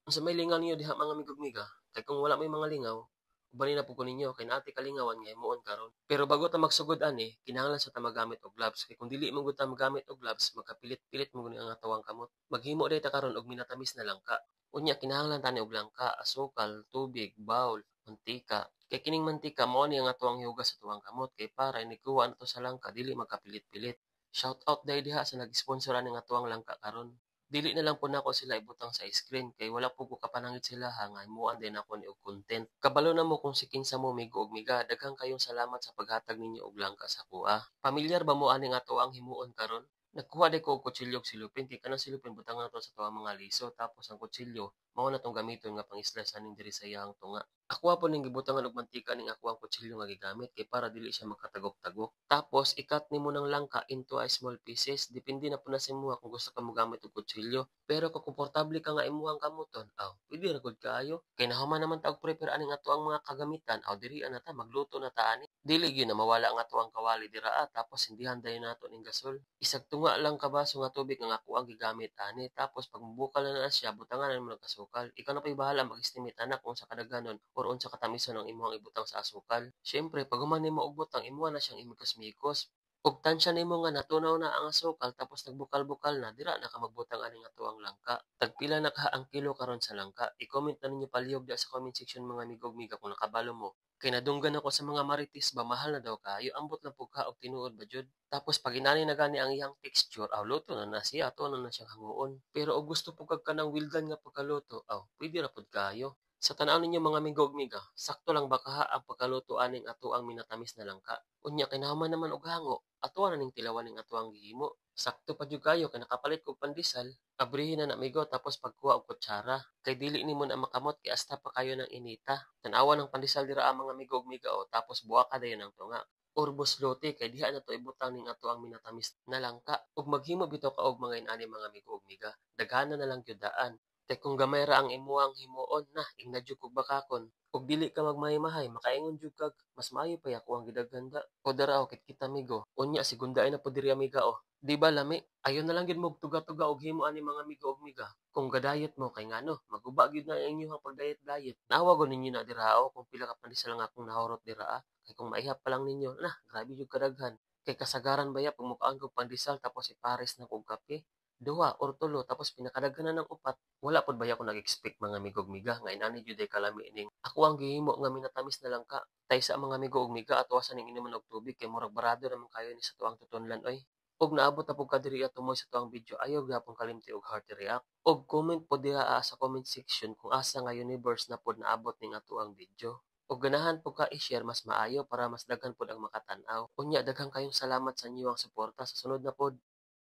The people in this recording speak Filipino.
Unsa may lingaw ninyo diha mga migog-miga, kay kung wala may mga lingaw, ubanin na po ko ninyo kay naati kalingawan nga himuon karon. Pero bago ta magsugod ani, kinahanglan sa ta magamit og gloves kay kung dili man gud ta magamit og gloves, magkapilit-pilit mo guni ang atawang kamot. Maghimo day ta karon og minatamis na langka. Unya kinahanglan tani og langka, asukal, tubig, bawol, mantika. Kay kining mantika mao ni ang atawang hiugas sa tuwang kamot kay para inikuha na to sa langka dili magkapilit-pilit. Shout out day diha sa nag-sponsor ani nga tuwang langka karon. Dili na lang po nako sila ibutang sa screen kay wala po ko kapanangit sila ha nga himuan din ako ni og content. Kabalo na mo kung si kinsa mo migo og miga, daghang kayong salamat sa paghatag ninyo og langka sa kuha. Pamilyar ba mo ani nga ato ang himuon karon? Nagkuha de ko og kutsilyo og silupin kay kanang silupin butang na to sa tuwang mga liso tapos ang kutsilyo mao na tong gamiton nga pang-slice aning diri sa iyang tunga. Ako po ning gibutangan og mantika ning ako ang kutsilyo nga gigamit kay para dili siya makatagok-tagok. Tapos ikat nimo ng langka into a small pieces. Depende na po na sa imuha kung gusto ka mogamit og kutsilyo. Pero kung komportable ka nga imuhang kamuton, aw, pwede ra gud kaayo. Kay nahuman naman ta og prepare ani nga ang mga kagamitan, aw diri na ta magluto na ta ani. Dili gyud na mawala ang ato ang kawali dira tapos hindihan dayon nato ning gasol. Isag tunga lang ka baso nga tubig nga ako ang gigamit ani. Tapos pag mubukal na siya, butangan na mo ng kasukal. Ikaw na pa'y bahala mag-estimate anak kung sa kadaghanon or unsa katamison ang imuhang ibutang sa asukal. Siyempre, pag human nimo og butang, imuha na siyang imikos-mikos. Ug tansya nimo nga natunaw na ang asukal tapos nagbukal-bukal na, dira na ka magbutang ani nga tuwang langka. Tagpila na ka ang kilo karon sa langka. I-comment na ninyo palihog sa comment section mga migog-miga kung nakabalo mo. Kay nadunggan ako sa mga marites ba mahal na daw kayo ambot na pug ka og tinuod ba jud. Tapos pag inani na gani ang iyang texture, aw luto na na siya, ato na na siyang hanguon. Pero og gusto po kag kanang wildan nga pagkaluto, aw pwede ra pud kayo. Sa tanaw ninyo mga migog-miga, sakto lang ba kaha ang pagkaluto aning ato ang minatamis na langka? Unya kay nahuman naman og hango, ato na ning tilawan ning ato ang gihimo. Sakto pa jud kayo kay nakapalit kog pandesal, abrihin na migo tapos pagkuha og kutsara. Kay dili nimo na makamot kay asta pa kayo ng inita. Tanawa ng pandesal dira ang mga migog-miga o tapos buwa ka dayon ang tunga. Orbos lote kay diha na to ibutang ning ato ang minatamis na langka ug maghimo bitaw ka og mga inani mga migog-miga. Daghana na lang gyud daan. Kay kung gamay ra ang imuhang himuon na ingna jud kog bakakon. Ug dili ka magmahay-mahay, makaingon jud kag mas maayo pa ako ang gidaghanda. O dara o kit kita migo. Unya sigundaay na po diri amiga o. Di ba lami? Ayon na lang gyud mo tuga-tuga og himo ani mga migo og miga. Kung gadayet mo kay ngano, maguba gyud na ang inyong pagdayet-dayet. Nawa gud ninyo na dira o kung pila ka pandesal nga akong nahurot dira. Kay kung maihap pa lang ninyo, nah, grabe jud kadaghan. Kay kasagaran baya pag mukaan kog pandesal tapos ipares na kog kape. Duha or tulo tapos pinakadaghanan ng upat. Wala pod baya ko nag-expect mga migog-miga nga inani jud ay kalami ining ako ang gihimo nga minatamis na lang ka. Tay sa mga migog-miga atwasan ning inuman og tubig kay murag barado naman kayo ni sa tuang tutonlan oy. Og naabot na pud ka diri tumoy sa tuang video, ayaw gyapon kalimti og heart react. Og comment pod diha sa comment section kung asa nga universe na pod naabot ning ato ang video. Og ganahan po ka i-share mas maayo para mas daghan pod ang makatan-aw. Unya daghang kayong salamat sa inyong suporta sa sunod na pod.